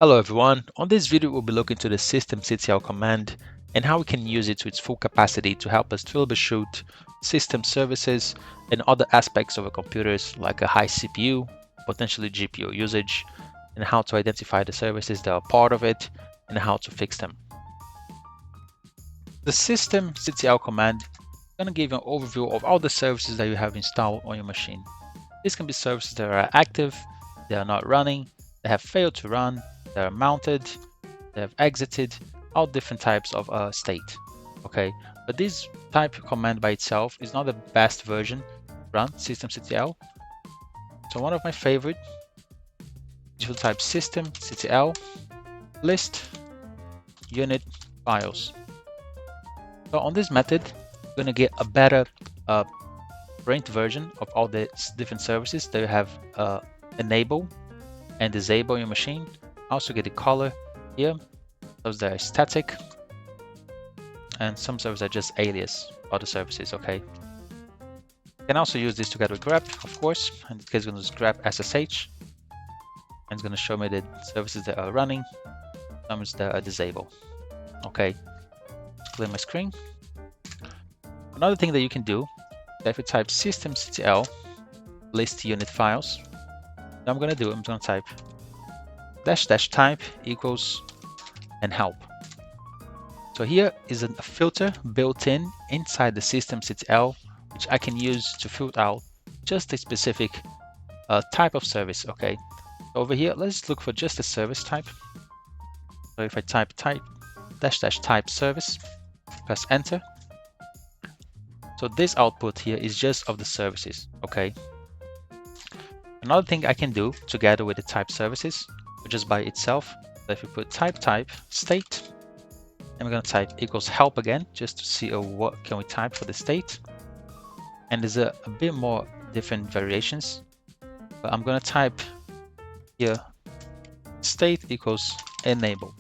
Hello everyone, on this video we'll be looking to the systemctl command and how we can use it to its full capacity to help us troubleshoot system services and other aspects of a computers like a high CPU, potentially GPU usage, and how to identify the services that are part of it and how to fix them. The systemctl command is going to give you an overview of all the services that you have installed on your machine. This can be services that are active, they are not running, they have failed to run, they are mounted, they have exited, all different types of state. Okay, but this type command by itself is not the best version to run systemctl. So one of my favorite is to type systemctl list unit files. So on this method, you're going to get a better print version of all the different services that you have enable and disable your machine. Also get the color here, those that are static, and some services are just alias other services. Okay, you can also use this together with grep, of course. In this case, I'm going to use grep SSH, and it's going to show me the services that are running, some that are disabled. Okay, clear my screen. Another thing that you can do, if you type systemctl list unit files, what I'm going to type --type equals and help. So here is a filter built in inside the systemctl, which I can use to filter out just a specific type of service. Okay, over here let's look for just a service type. So if I type --type service, press enter. So this output here is just of the services. Okay, another thing I can do together with the type services, just by itself, so if you put type state, and we're going to type equals help again, just to see what can we type for the state. And there's a bit more different variations, but I'm going to type here state equals enable.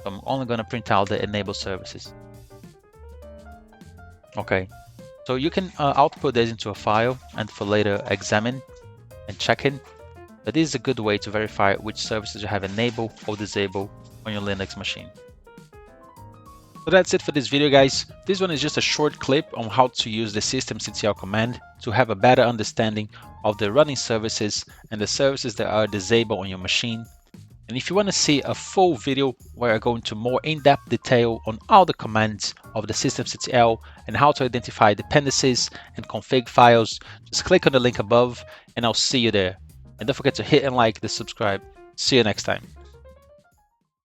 So I'm only going to print out the enable services. Okay, so you can output this into a file and for later examine and check it. But this is a good way to verify which services you have enabled or disabled on your Linux machine. So that's it for this video, guys. This one is just a short clip on how to use the systemctl command to have a better understanding of the running services and the services that are disabled on your machine. And if you want to see a full video where I go into more in-depth detail on all the commands of the systemctl and how to identify dependencies and config files, just click on the link above and I'll see you there. And don't forget to hit and like the subscribe. See you next time.